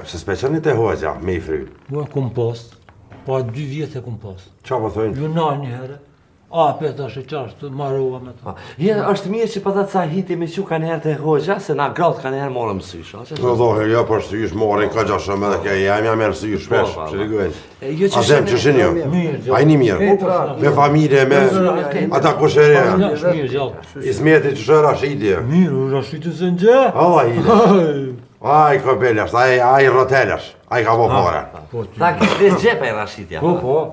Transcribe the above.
Se s'peqenit e hoxha, me i fry. Mua kompost, pa 2 vjetë e kompost. Qa po thojnë? Ju na një herë, apet është qashtë, marrova me ta. Është mirë që pa ta ca hiti me që kanë herë të hoxha, se na gratë kanë herë morëm sysh. Në dohe, jo për sysh, morin ka gjashëm edhe kja jam merë sysh, shpesh, shirikujnë. Azem që shenë jo, ajni mirë, me familje, me ata kushere, Ismeti që shë Rashidi. Mirë, Rashidi se në gjë. Allah hile. Aj, këpellasht, aj rotellasht, aj ka po more. Ta këtë gjepa e Rashidja. Po.